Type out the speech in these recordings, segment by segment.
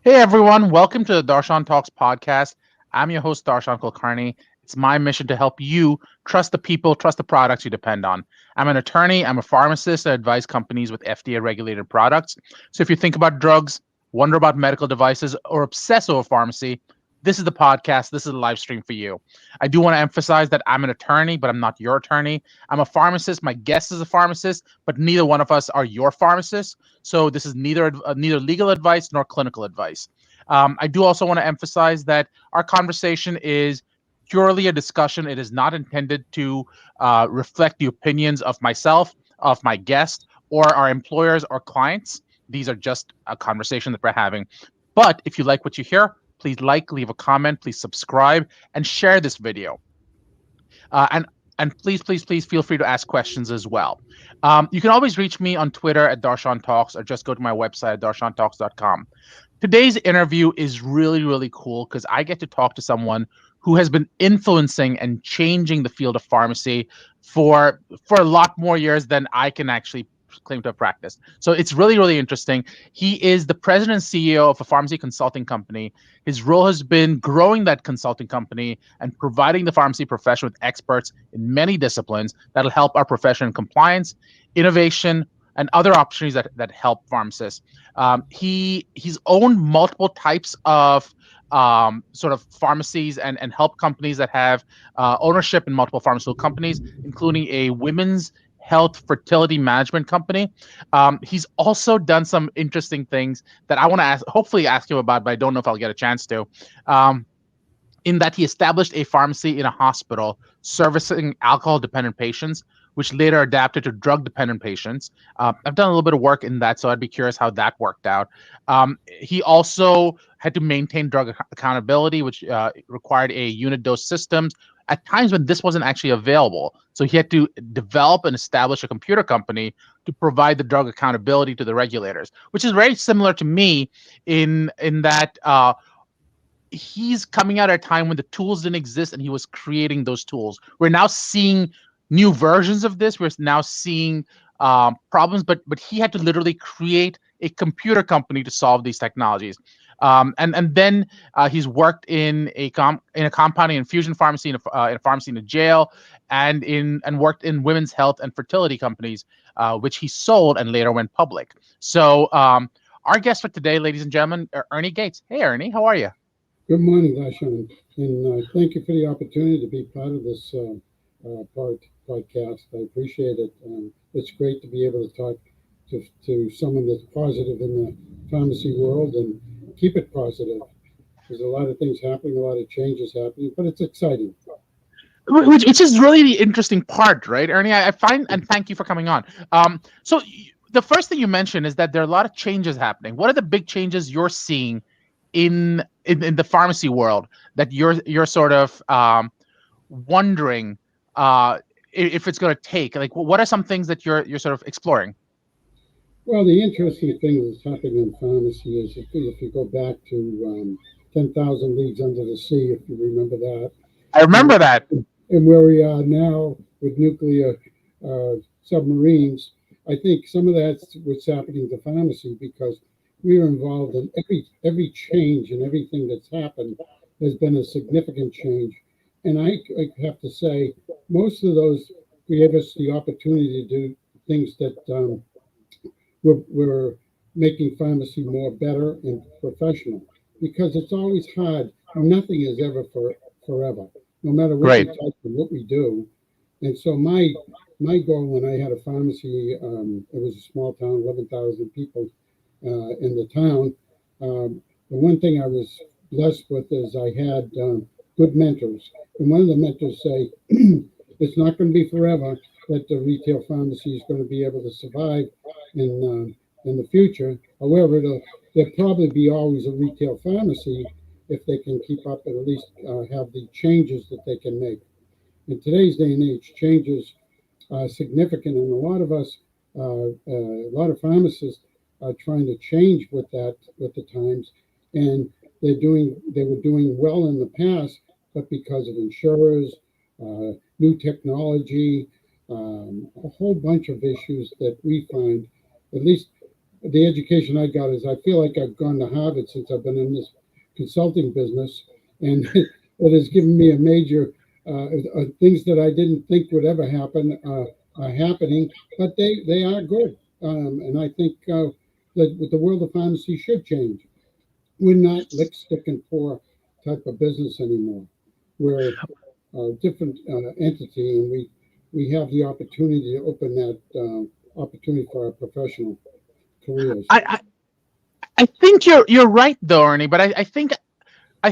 Hey everyone, welcome to the DarshanTalks Podcast. I'm your host, Darshan Kulkarni. It's my mission to help you trust the people, trust the products you depend on. I'm an attorney, I'm a pharmacist. I advise companies with FDA regulated products. So if you think about drugs, wonder about medical devices, or obsess over pharmacy, this is the podcast, this is the live stream for you. I do want to emphasize that I'm an attorney, but I'm not your attorney. I'm a pharmacist. My guest is a pharmacist, but neither one of us are your pharmacist. So this is neither legal advice nor clinical advice. I do also want to emphasize that our conversation is purely a discussion. It is not intended to reflect the opinions of myself, of my guest, or our employers or clients. These are just a conversation that we're having. But if you like what you hear, please leave a comment, please subscribe, and share this video. And please feel free to ask questions as well. You can always reach me on Twitter at Darshan Talks or just go to my website at darshantalks.com. Today's interview is really cool because I get to talk to someone who has been influencing and changing the field of pharmacy for a lot more years than I can actually claim to have practiced. So it's really interesting. He is the president and CEO of a pharmacy consulting company. His role has been growing that consulting company and providing the pharmacy profession with experts in many disciplines that'll help our profession in compliance, innovation, and other opportunities that help pharmacists. He's owned multiple types of sort of pharmacies and help companies that have ownership in multiple pharmaceutical companies, including a women's health fertility management company. He's also done some interesting things that I want to hopefully ask him about, but I don't know if I'll get a chance to. Um, in that he established a pharmacy in a hospital servicing alcohol dependent patients, which later adapted to drug dependent patients. I've done a little bit of work in that, so I'd be curious how that worked out. He also had to maintain drug accountability, which required a unit dose systems at times when this wasn't actually available. So he had to develop and establish a computer company to provide the drug accountability to the regulators, which is very similar to me in that he's coming out at a time when the tools didn't exist and he was creating those tools. We're now seeing new versions of this. We're now seeing problems, but he had to literally create a computer company to solve these technologies. And then he's worked in a compounding infusion pharmacy, in a pharmacy in a jail, and worked in women's health and fertility companies, which he sold and later went public. So our guest for today, ladies and gentlemen, Ernie Gates. Hey, Ernie, how are you? Good morning, Darshan, and thank you for the opportunity to be part of this podcast. I appreciate it. It's great to be able to talk to someone that's positive in the pharmacy world and keep it positive. There's a lot of things happening, a lot of changes happening, but it's exciting. Which is really the interesting part, right, Ernie? I find, and thank you for coming on. The first thing you mentioned is that there are a lot of changes happening. What are the big changes you're seeing in the pharmacy world that you're sort of wondering if it's going to take? Like, what are some things that you're sort of exploring? Well, the interesting thing that's happening in pharmacy is if you go back to 10,000 Leagues Under the Sea, if you remember that, I and, remember that. and where we are now with nuclear submarines, I think some of that's what's happening to pharmacy because we are involved in every change and everything that's happened has been a significant change. And I have to say, most of those gave us the opportunity to do things that we're making pharmacy more better and professional because it's always hard. Nothing is ever forever, no matter what we Great. type and what we do. And so my goal when I had a pharmacy, it was a small town, 11,000 people in the town. The one thing I was blessed with is I had good mentors. And one of the mentors say, it's not going to be forever that the retail pharmacy is going to be able to survive in the future. However, there'll probably be always a retail pharmacy if they can keep up and at least have the changes that they can make. In today's day and age, changes are significant, and a lot of us, a lot of pharmacists are trying to change with the times, and they were doing well in the past, but because of insurers, new technology, a whole bunch of issues that we find, at least the education I got is I feel like I've gone to Harvard since I've been in this consulting business, and it has given me a major things that I didn't think would ever happen are happening, but they are good. And I think that the world of pharmacy should change. We're not lick, stick, and pour type of business anymore. We're a different entity, and we have the opportunity to open that opportunity for our professional careers. I think you're right though, Ernie, but I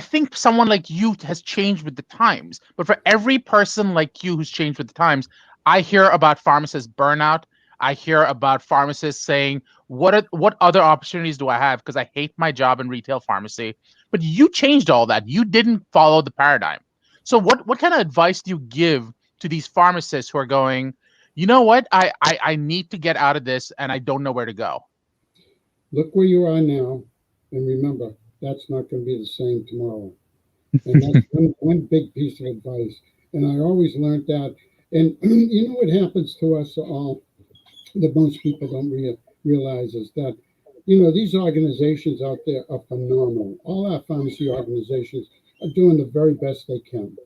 think someone like you has changed with the times. But for every person like you who's changed with the times, I hear about pharmacists burnout. I hear about pharmacists saying, what other opportunities do I have? Because I hate my job in retail pharmacy. But you changed all that. You didn't follow the paradigm. So what kind of advice do you give to these pharmacists who are going, you know what? I need to get out of this and I don't know where to go. Look where you are now, and remember, that's not going to be the same tomorrow. And that's one big piece of advice. And I always learned that. And you know what happens to us all that most people don't realize is that, these organizations out there are phenomenal. All our pharmacy organizations are doing the very best they can.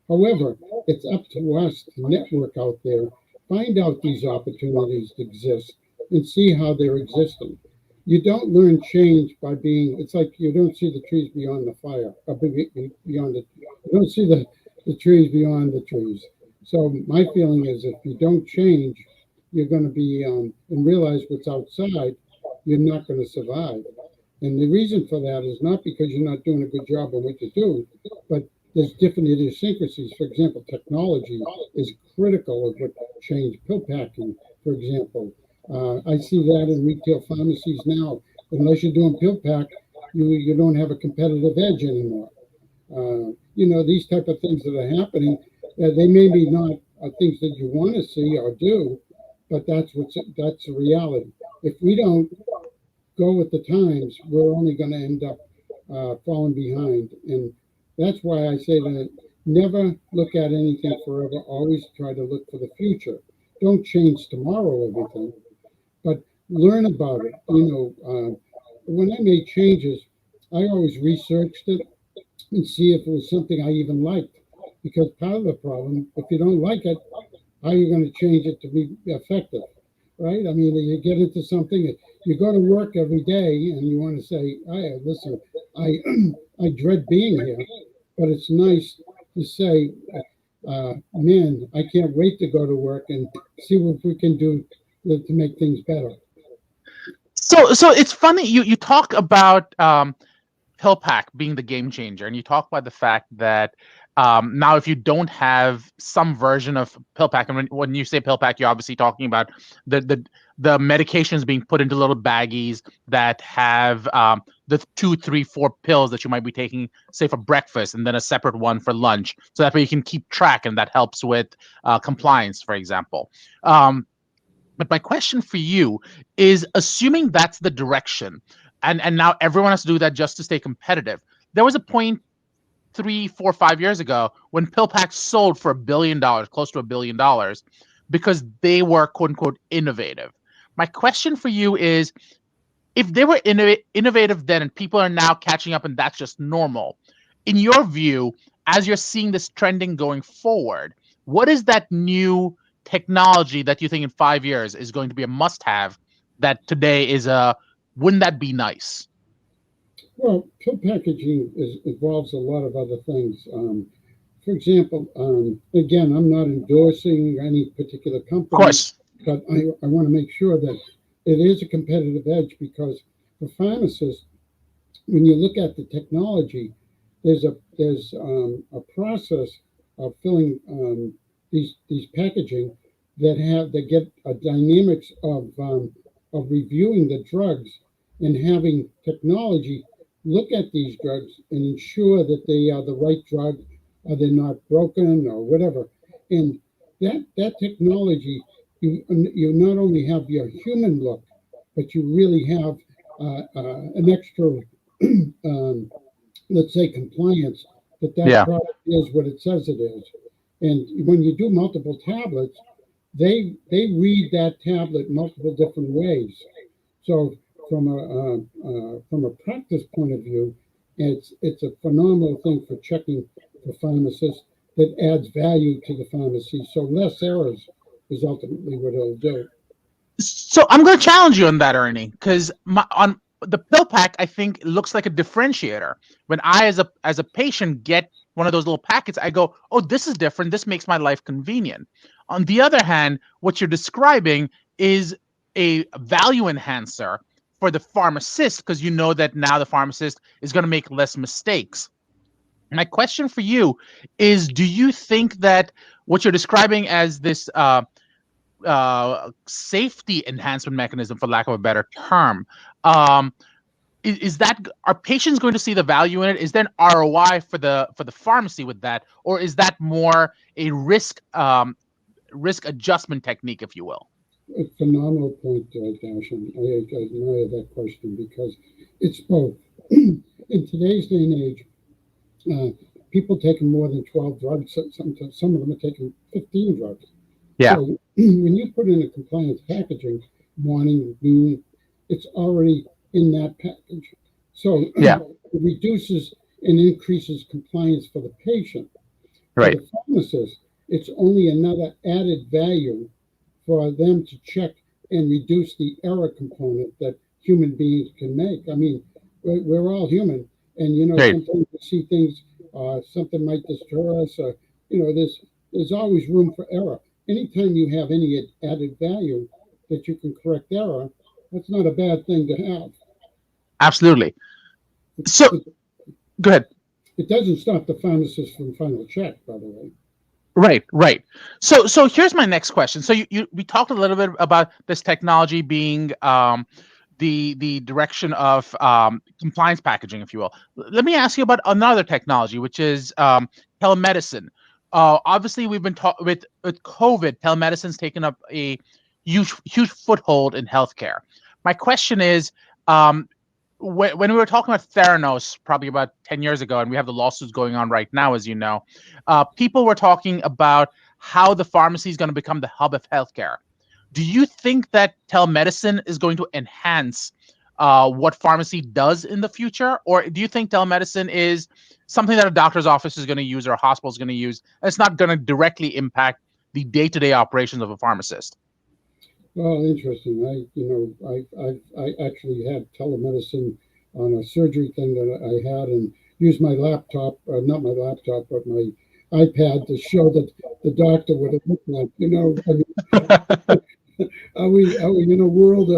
However, it's up to us to network out there, find out these opportunities exist, and see how they're existing. You don't learn change by being, it's like you don't see the trees beyond the fire, beyond it. You don't see the trees beyond the trees. So my feeling is if you don't change, you're going to be, and realize what's outside, you're not going to survive. And the reason for that is not because you're not doing a good job on what you do, but there's different idiosyncrasies. For example, technology is critical of what changed pill packing, for example. I see that in retail pharmacies now. Unless you're doing pill pack, you don't have a competitive edge anymore. These type of things that are happening, they may be not things that you want to see or do, but that's the reality. If we don't go with the times, we're only going to end up falling behind. And that's why I say that never look at anything forever. Always try to look for the future. Don't change tomorrow everything, but learn about it. When I made changes, I always researched it and see if it was something I even liked. Because part of the problem, if you don't like it, how are you going to change it to be effective, right? I mean, you get into something, you go to work every day and you want to say, hey, listen, I dread being here, but it's nice to say, man, I can't wait to go to work and see what we can do to make things better. So it's funny you talk about Pillpack being the game changer, and you talk about the fact that now if you don't have some version of Pillpack, and when you say Pillpack, you're obviously talking about the medications being put into little baggies that have the 2, 3, 4 pills that you might be taking, say for breakfast, and then a separate one for lunch, so that way you can keep track, and that helps with compliance, for example. But my question for you is, assuming that's the direction, and now everyone has to do that just to stay competitive. There was a point 3, 4, 5 years ago when PillPack sold for $1 billion, close to $1 billion, because they were quote unquote innovative. My question for you is, if they were innovative then and people are now catching up and that's just normal, in your view, as you're seeing this trending going forward, what is that new technology that you think in 5 years is going to be a must-have that today is wouldn't that be nice? Well, pill packaging involves a lot of other things. For example, again, I'm not endorsing any particular company, Of course. but I want to make sure that it is a competitive edge, because for pharmacists, when you look at the technology, there's a process of filling these packaging that get a dynamics of reviewing the drugs and having technology look at these drugs and ensure that they are the right drug, or they're not broken or whatever. And that technology, you not only have your human look, but you really have an extra, let's say, compliance that Yeah. product is what it says it is. And when you do multiple tablets, they read that tablet multiple different ways. So from a practice point of view, it's a phenomenal thing for checking for pharmacists that adds value to the pharmacy. So less errors is ultimately what it'll do. So I'm going to challenge you on that, Ernie, because on the Pillpack, I think it looks like a differentiator. When I, as a patient, get one of those little packets, I go, "Oh, this is different. This makes my life convenient." On the other hand, what you're describing is a value enhancer for the pharmacist, because you know that now the pharmacist is going to make less mistakes. My question for you is: do you think that what you're describing as this safety enhancement mechanism, for lack of a better term, is that, are patients going to see the value in it? Is there an ROI for the pharmacy with that, or is that more a risk adjustment technique, if you will? A phenomenal point, Darshan. I admire that question because it's both. In today's day and age, people taking more than 12 drugs, some of them are taking 15 drugs. Yeah. So when you put in a compliance packaging, morning, noon, it's already in that package. So Yeah. it reduces and increases compliance for the patient. Right. For the pharmacist, it's only another added value for them to check and reduce the error component that human beings can make. I mean, we're all human, and Right. sometimes we see things, something might disturb us, or there's always room for error. Anytime you have any added value that you can correct error, that's not a bad thing to have. Absolutely. So, go ahead. It doesn't stop the pharmacist from final check, by the way. Right. So here's my next question. So we talked a little bit about this technology being the direction of compliance packaging, if you will. Let me ask you about another technology, which is telemedicine. Obviously, we've been with COVID, telemedicine's taken up a huge foothold in healthcare. My question is, when we were talking about Theranos probably about 10 years ago, and we have the lawsuits going on right now, as you know, people were talking about how the pharmacy is going to become the hub of healthcare. Do you think that telemedicine is going to enhance what pharmacy does in the future? Or do you think telemedicine is something that a doctor's office is going to use or a hospital is going to use, and it's not going to directly impact the day-to-day operations of a pharmacist? Well, interesting. I actually had telemedicine on a surgery thing that I had, and used my laptop, not my laptop, but my iPad to show that the doctor what it looked like. Are we in a world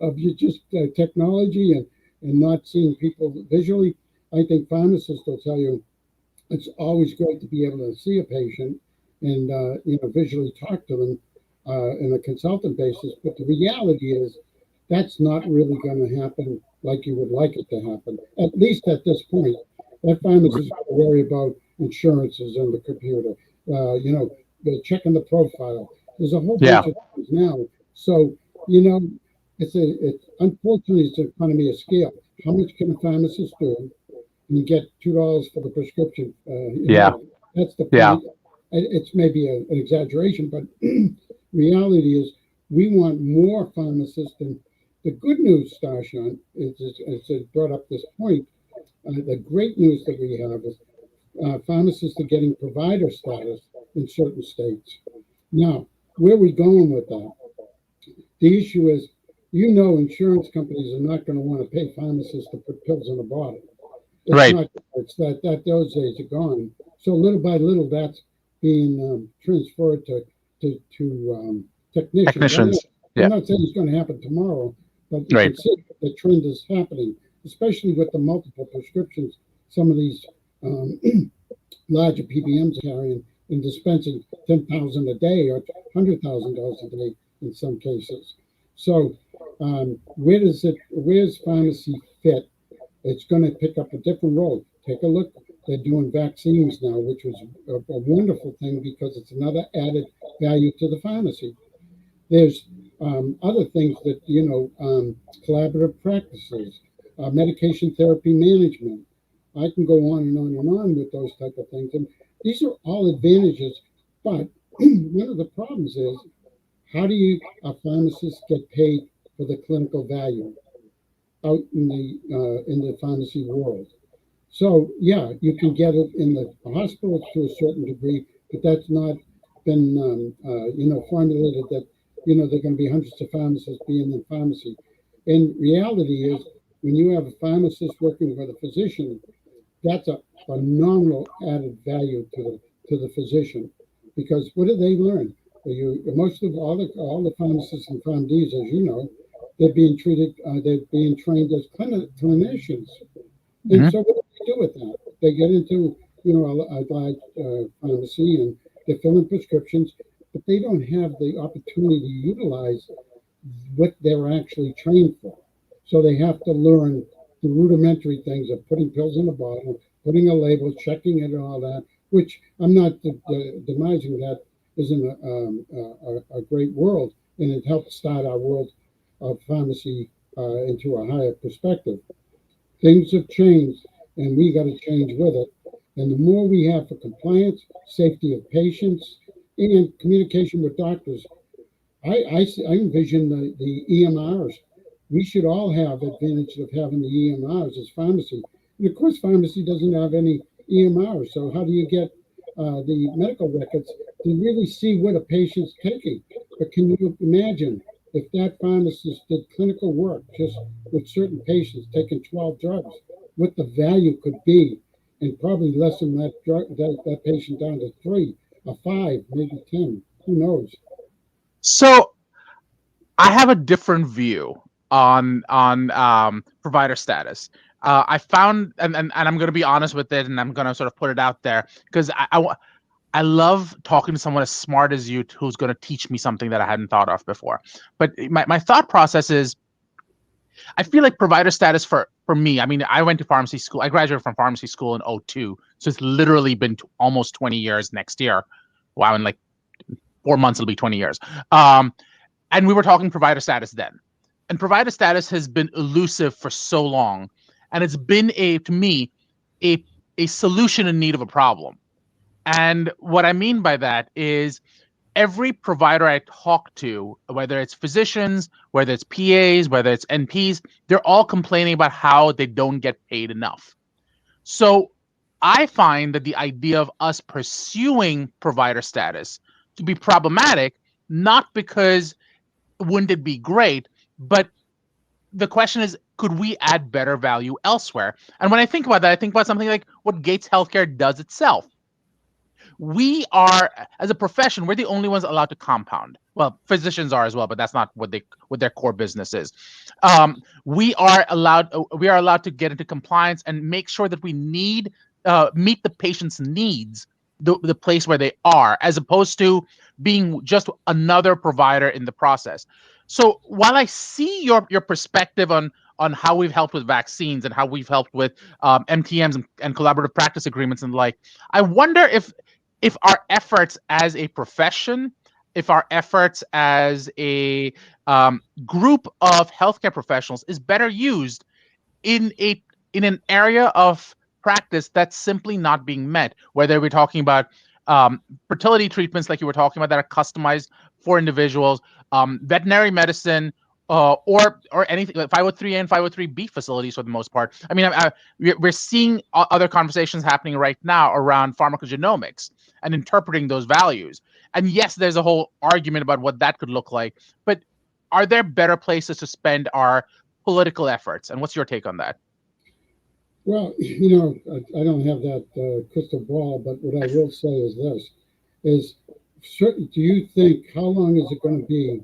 of just technology and not seeing people visually? I think pharmacists will tell you it's always great to be able to see a patient and visually talk to them in a consultant basis. But the reality is that's not really going to happen like you would like it to happen, at least at this point. That pharmacist got to worry about insurances on the computer, they're checking the profile. There's a whole bunch of things now. So, it's unfortunately it's an economy of scale. How much can a pharmacist do? You get $2 for the prescription. That's the point. Yeah. It's maybe an exaggeration, but reality is we want more pharmacists. And the good news, Darshan, is it brought up this point. The great news that we have is pharmacists are getting provider status in certain states. Now, where are we going with that? The issue is, insurance companies are not going to want to pay pharmacists to put pills in a bottle. It's that those days are gone. So little by little, that's being transferred to technicians. I'm not saying it's going to happen tomorrow, but you can see the trend is happening, especially with the multiple prescriptions some of these larger PBMs carrying and dispensing 10,000 a day or $100,000 a day in some cases. So where's pharmacy fit? It's going to pick up a different role. Take a look. They're doing vaccines now, which was a wonderful thing because it's another added value to the pharmacy. There's other things that, collaborative practices, medication therapy management. I can go on and on and on with those type of things. And these are all advantages. But one of the problems is, how do a pharmacist get paid for the clinical value? out in the pharmacy world. So yeah, you can get it in the hospitals to a certain degree, but that's not been formulated that there are going to be hundreds of pharmacists being in pharmacy. And reality is, when you have a pharmacist working with a physician, that's a phenomenal added value to the physician, because what do they learn? Most of all the pharmacists and Pharm.Ds, as you know, they're being trained as clinicians, and Mhm. so what do they do with that? They get into a large pharmacy and they're filling prescriptions, but they don't have the opportunity to utilize what they're actually trained for. So they have to learn the rudimentary things of putting pills in a bottle, putting a label, checking it, and all that. Which I'm not demising that isn't a great world, and it helped start our world of pharmacy into a higher perspective. Things have changed, and we got to change with it. And the more we have for compliance, safety of patients, and communication with doctors, I envision the EMRs. We should all have advantage of having the EMRs as pharmacy. And of course, pharmacy doesn't have any EMRs. So how do you get the medical records to really see what a patient's taking? But can you imagine if that pharmacist did clinical work just with certain patients taking 12 drugs, what the value could be, and probably lessen that patient down to 3 or 5, maybe 10. Who knows? So I have a different view on provider status. I found, and I'm going to be honest with it, and I'm going to sort of put it out there because I love talking to someone as smart as you who's going to teach me something that I hadn't thought of before. But my thought process is, I feel like provider status for me. I mean, I went to pharmacy school. I graduated from pharmacy school in '02, so it's literally been almost 20 years next year. Wow, in like 4 months it'll be 20 years. Um, and we were talking provider status then, and provider status has been elusive for so long, and it's been to me a a solution in need of a problem. And what I mean by that is, every provider I talk to, whether it's physicians, whether it's PAs, whether it's NPs, they're all complaining about how they don't get paid enough. So I find that the idea of us pursuing provider status to be problematic, not because wouldn't it be great, but the question is, could we add better value elsewhere? And when I think about that, I think about something like what Gates Healthcare does itself. We are, as a profession, we're the only ones allowed to compound. Well, physicians are as well, but that's not what their core business is. We are allowed to get into compliance and make sure that we meet the patient's needs, the place where they are, as opposed to being just another provider in the process. So while I see your perspective on how we've helped with vaccines and how we've helped with MTMs and collaborative practice agreements and the like, I wonder if our efforts as a profession, if our efforts as a group of healthcare professionals is better used in an area of practice that's simply not being met. Whether we're talking about fertility treatments, like you were talking about, that are customized for individuals, veterinary medicine, or anything like 503A and 503B facilities for the most part. I mean, we're seeing other conversations happening right now around pharmacogenomics and interpreting those values. And yes, there's a whole argument about what that could look like. But are there better places to spend our political efforts? And what's your take on that? Well, I don't have that crystal ball, but what I will say is this: is certain. Do you think how long is it going to be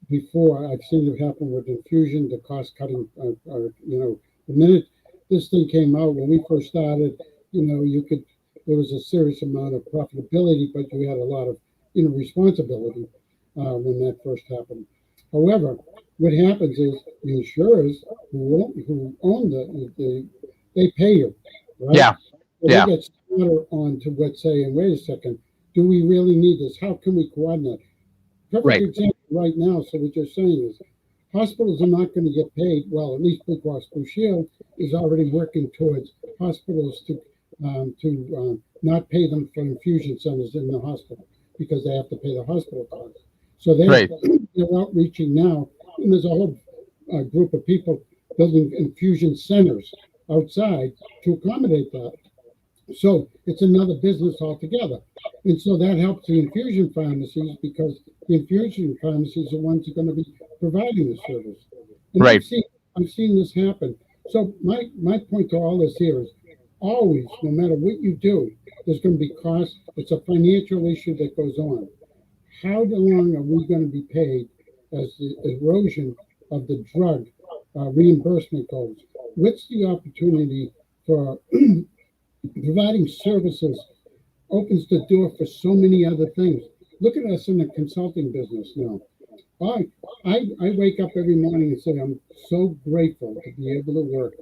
before I've seen it happen with infusion, the cost cutting? The minute this thing came out when we first started, you could there was a serious amount of profitability, but you had a lot of responsibility when that first happened. However, what happens is the insurers who own they pay you, right? Yeah, So they yeah, get smarter on to what saying, wait a second, do we really need this? How can we coordinate? Perfect right, example right now. So what you're saying is hospitals are not going to get paid. Well, at least Blue Cross Blue Shield is already working towards hospitals to not pay them for infusion centers in the hospital because they have to pay the hospital costs. So right. they're outreaching now, and there's a whole group of people building infusion centers outside to accommodate that. So it's another business altogether. And so that helps the infusion pharmacies because the infusion pharmacies are ones that are going to be providing the service. And Right. I've seen this happen. So my point to all this here is always, no matter what you do, there's going to be cost. It's a financial issue that goes on. How long are we going to be paid as the erosion of the drug reimbursement goes? What's the opportunity for providing services opens the door for so many other things. Look at us in the consulting business now. I, I wake up every morning and say, I'm so grateful to be able to work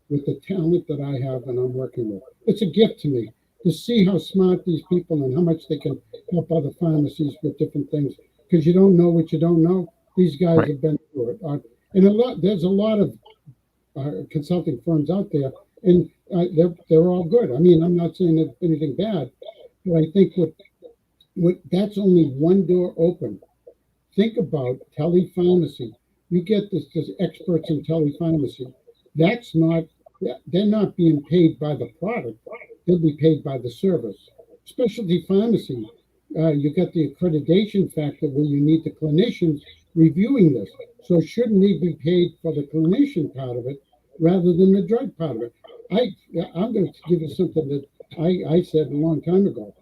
with the talent that I have and I'm working with. It's a gift to me to see how smart these people and how much they can help other pharmacies with different things. Because you don't know what you don't know. These guys Right. have been through it. And there's a lot of consulting firms out there, and they're all good. I mean, I'm not saying there's anything bad, but I think what that's only one door open. Think about telepharmacy. You get this experts in telepharmacy. That's not they're not being paid by the product. They'll be paid by the service. Specialty pharmacy, you got the accreditation factor where you need the clinicians reviewing this. So shouldn't they be paid for the clinician part of it rather than the drug part of it? I'm going to give you something that I said a long time ago.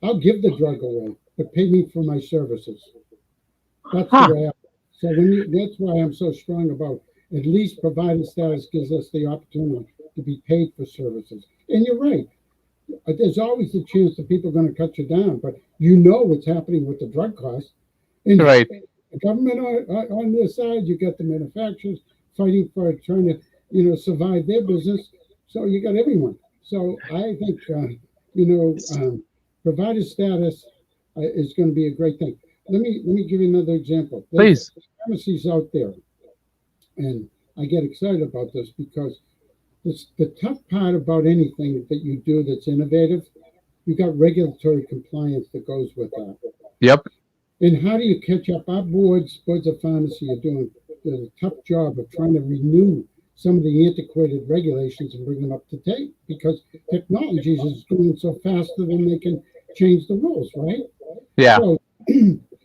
I'll give the drug away, but pay me for my services. That's the Huh. way. So that's why I'm so strong about at least provider status gives us the opportunity to be paid for services. And you're right. There's always the chance that people are going to cut you down, but you know what's happening with the drug costs. And Right. the government on their side, you got the manufacturers fighting for trying to, survive their business. So you got everyone. So I think, provider status is going to be a great thing. Let me give you another example. There's Please. pharmacies out there, and I get excited about this because the tough part about anything that you do that's innovative, you got regulatory compliance that goes with that. Yep. And how do you catch up? Our boards of pharmacy are doing a tough job of trying to renew some of the antiquated regulations and bring them up to date because technology is going so faster than they can change the rules, right? Yeah. So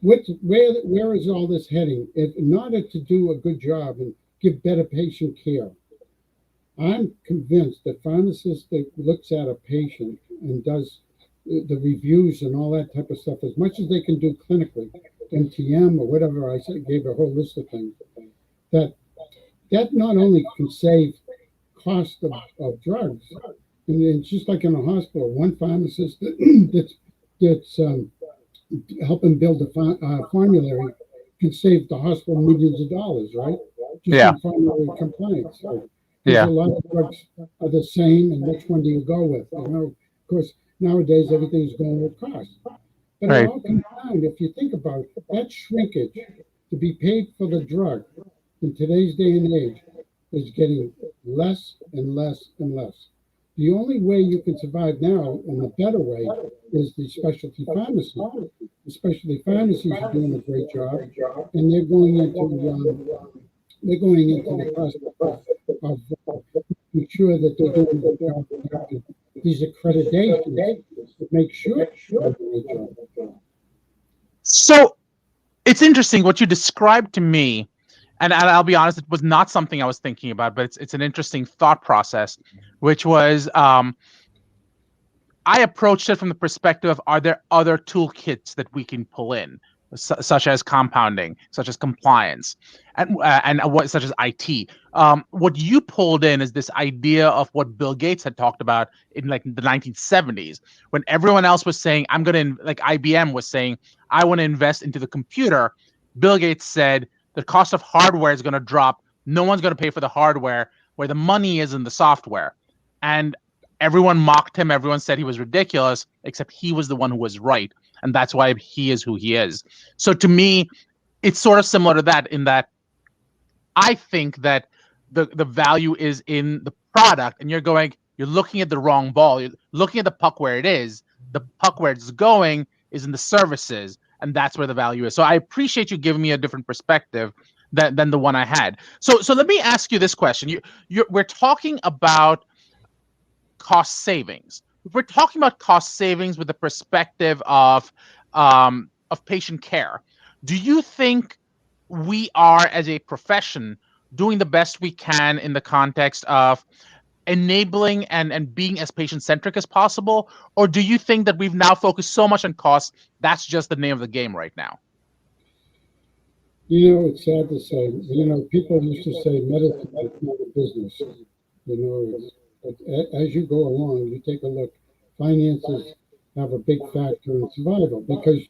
where is all this heading? In order to do a good job and give better patient care, I'm convinced that pharmacist that looks at a patient and does the reviews and all that type of stuff as much as they can do clinically, MTM or whatever I said, gave a whole list of things that not only can save cost of drugs, and it's just like in a hospital, one pharmacist that's helping build a formulary can save the hospital millions of dollars, right? Just Yeah. in formulary compliance. So there's Yeah. a lot of drugs are the same, and which one do you go with? Of course, nowadays everything's going with cost. But it Right. all comes down, if you think about it, that shrinkage to be paid for the drug in today's day and age is getting less and less and less. The only way you can survive now, in a better way, is the specialty pharmacy. The specialty pharmacies are doing a great job, and they're going into the process of making sure that they're doing a good job of having these accreditations to make sure they're doing a good job. So it's interesting what you described to me, and I'll be honest, it was not something I was thinking about, but it's an interesting thought process, which was I approached it from the perspective of are there other toolkits that we can pull in, such as compounding, such as compliance, and what such as IT. What you pulled in is this idea of what Bill Gates had talked about in like the 1970s, when everyone else was saying, "I'm going to," like IBM was saying, "I want to invest into the computer." Bill Gates said the cost of hardware is going to drop. No one's going to pay for the hardware, where the money is in the software. And everyone mocked him. Everyone said he was ridiculous, except he was the one who was right. And that's why he is who he is. So to me, it's sort of similar to that in that I think that the value is in the product, and you're looking at the wrong ball. You're looking at the puck where it is. The puck where it's going is in the services, and that's where the value is. So I appreciate you giving me a different perspective than the one I had. So let me ask you this question. We're talking about cost savings. If we're talking about cost savings with the perspective of patient care, do you think we are, as a profession, doing the best we can in the context of enabling and being as patient-centric as possible? Or do you think that we've now focused so much on costs, that's just the name of the game right now? It's sad to say. People used to say medicine is not a business. But as you go along, you take a look, finances have a big factor in survival because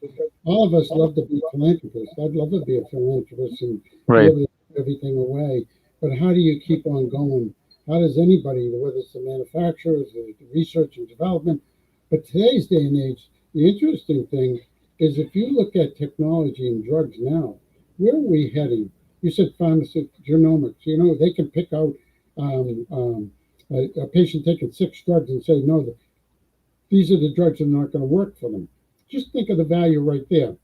all of us love to be philanthropists. I'd love to be a philanthropist and give everything away. But how do you keep on going? How does anybody, whether it's the manufacturers, the research and development, but today's day and age, the interesting thing is if you look at technology and drugs now, where are we heading? You said pharmacists, genomics. They can pick out a patient taking 6 drugs and say, no, these are the drugs that are not going to work for them. Just think of the value right there.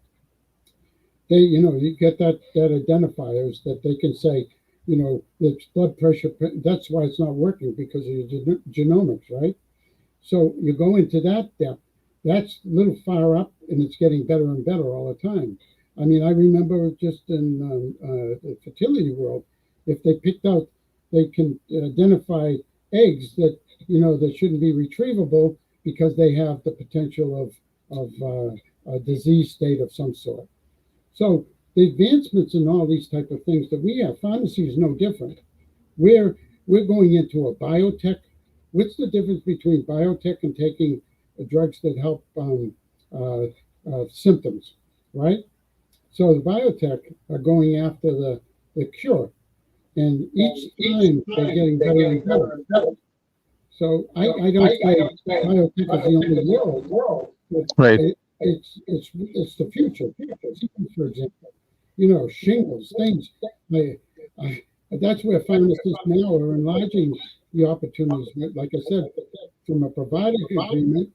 You get that identifiers that they can say, it's blood pressure. That's why it's not working, because of your genomics, right? So you go into that depth. That's a little far up, and it's getting better and better all the time. I mean, I remember just in the fertility world, if they picked out, they can identify eggs that, that shouldn't be retrievable because they have the potential of a disease state of some sort. So the advancements in all these type of things that we have, pharmacy is no different. We're going into a biotech. What's the difference between biotech and taking drugs that help symptoms, right? So the biotech are going after the cure, and each time they're getting better and better. So I don't say biotech is the only world. Right. It's the future. For example, shingles, things. That's where pharmacists now are enlarging the opportunities. Like I said, from a provider agreement,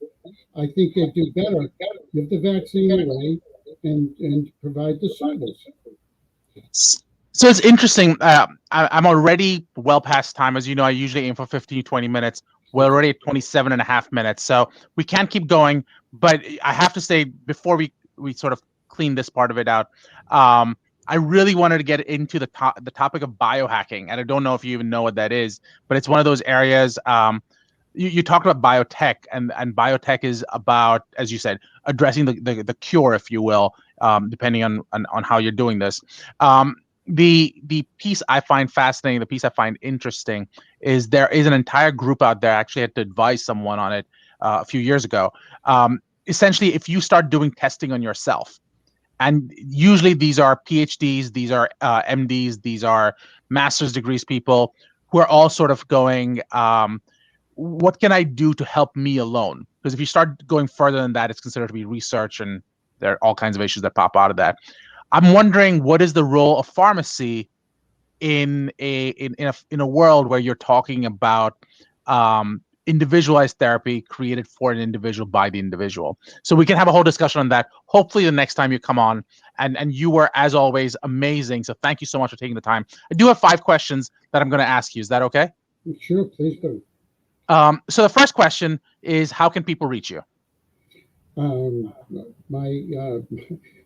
I think they do better. Give the vaccine away and provide the service. So it's interesting. I'm already well past time. As you know, I usually aim for 15, 20 minutes. We're already at 27 and a half minutes. So we can't keep going. But I have to say, before we sort of clean this part of it out, I really wanted to get into the topic of biohacking. And I don't know if you even know what that is, but it's one of those areas. You talked about biotech, and biotech is about, as you said, addressing the cure, if you will, depending on how you're doing this. The piece I find fascinating, the piece I find interesting, is there is an entire group out there. I actually had to advise someone on it a few years ago. Essentially, if you start doing testing on yourself, and usually these are PhDs, these are MDs, these are master's degrees people who are all sort of going, what can I do to help me alone? Because if you start going further than that, it's considered to be research, and there are all kinds of issues that pop out of that. I'm wondering, what is the role of pharmacy in a world where you're talking about individualized therapy created for an individual by the individual? So we can have a whole discussion on that. Hopefully the next time you come on, and you were, as always, amazing. So thank you so much for taking the time. I do have 5 questions that I'm going to ask you. Is that okay? Sure, please do. So the first question is, how can people reach you?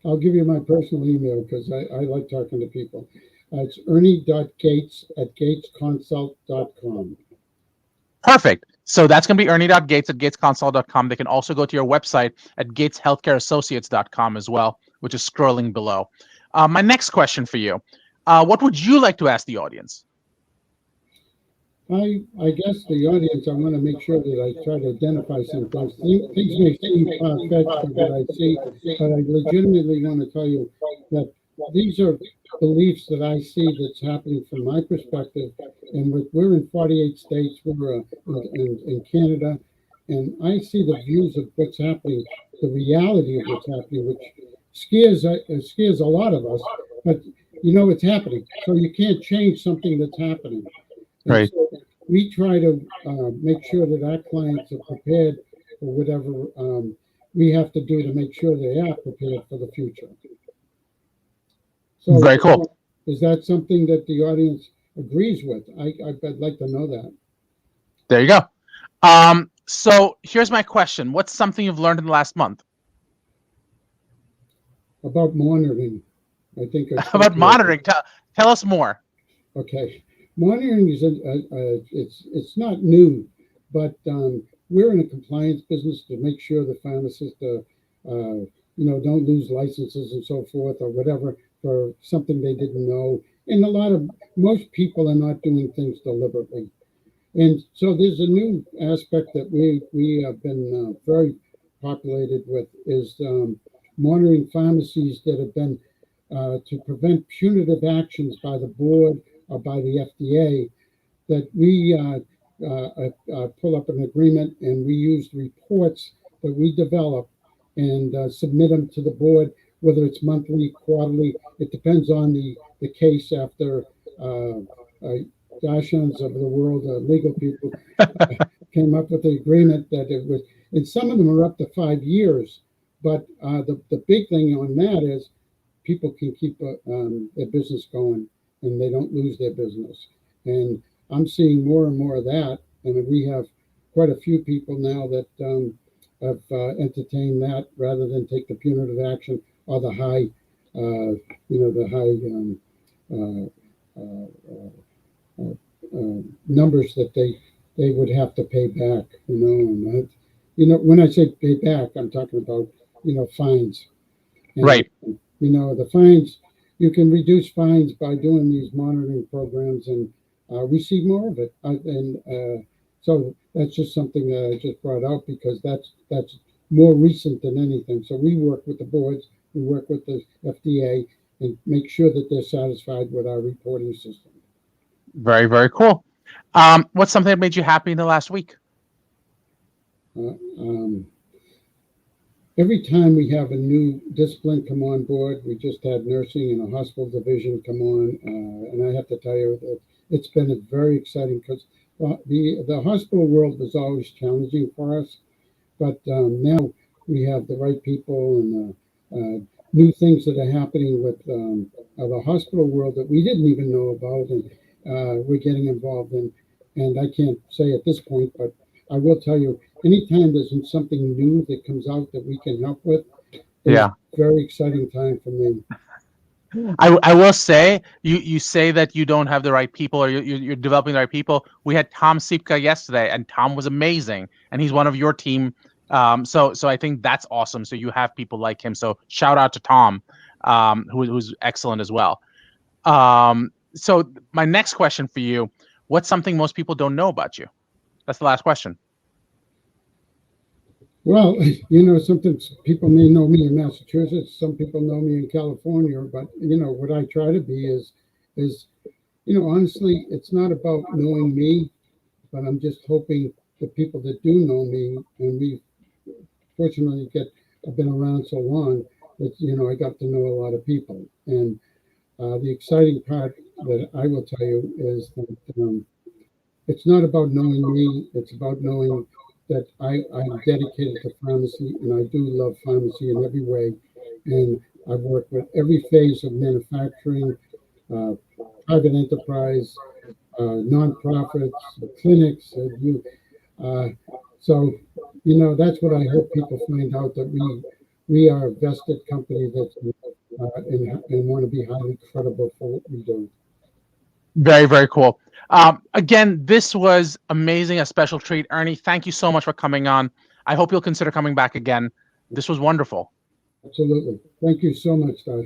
I'll give you my personal email because I like talking to people. It's ernie.gates@gatesconsult.com. Perfect. So that's going to be ernie.gates@gatesconsult.com. They can also go to your website at gateshealthcareassociates.com as well, which is scrolling below. My next question for you, what would you like to ask the audience? I guess the audience, I want to make sure that I try to identify some things. Things may seem far-fetched from what I see, but I legitimately want to tell you that these are beliefs that I see that's happening from my perspective. And we're in 48 states, we're in Canada, and I see the views of what's happening, the reality of what's happening, which scares a lot of us, but it's happening. So you can't change something that's happening. And right. So we try to make sure that our clients are prepared for whatever we have to do to make sure they are prepared for the future. So very cool. Is that something that the audience agrees with? I'd like to know that. There you go. So here's my question. What's something you've learned in the last month? About monitoring, I think I spoke About to you. monitoring. Tell us more. Okay, monitoring is it's not new, but we're in a compliance business to make sure the pharmacists, don't lose licenses and so forth or whatever for something they didn't know. And most people are not doing things deliberately. And so there's a new aspect that we have been very populated with is monitoring pharmacies that have been to prevent punitive actions by the board or by the FDA, that we pull up an agreement and we use reports that we develop and submit them to the board, whether it's monthly, quarterly. It depends on the case after Darshans of the world, legal people, came up with the agreement that it was, and some of them are up to 5 years. But the big thing on that is people can keep their business going and they don't lose their business. And I'm seeing more and more of that. And we have quite a few people now that have entertained that rather than take the punitive action or the high, numbers that they would have to pay back. And when I say pay back, I'm talking about fines. And, Right. The fines, you can reduce fines by doing these monitoring programs, and we see more of it. So that's just something that I just brought out because that's more recent than anything. So we work with the boards, we work with the FDA, and make sure that they're satisfied with our reporting system. Very, very cool. What's something that made you happy in the last week? Every time we have a new discipline come on board, we just had nursing in a hospital division come on, and I have to tell you that it's been very exciting because the hospital world was always challenging for us, but now we have the right people and new things that are happening with the hospital world that we didn't even know about, and we're getting involved in. And I can't say at this point, but I will tell you, anytime there's something new that comes out that we can help with, it's a very exciting time for me. I will say, you say that you don't have the right people or you're developing the right people. We had Tom Sipka yesterday, and Tom was amazing, and he's one of your team. So I think that's awesome. So you have people like him. So shout out to Tom, who's excellent as well. So my next question for you: what's something most people don't know about you? That's the last question. Well, something people may know me in Massachusetts, some people know me in California, but what I try to be is honestly, it's not about knowing me, but I'm just hoping the people that do know me, and we fortunately I've been around so long that I got to know a lot of people. And the exciting part that I will tell you is that it's not about knowing me, it's about knowing that I'm dedicated to pharmacy, and I do love pharmacy in every way. And I've worked with every phase of manufacturing, private enterprise, nonprofits, clinics. So that's what I hope people find out, that we are a vested company that's and want to be highly credible for what we do. Very, very cool. Again, this was amazing, a special treat. Ernie, thank you so much for coming on. I hope you'll consider coming back again. This was wonderful. Absolutely. Thank you so much, Darshan.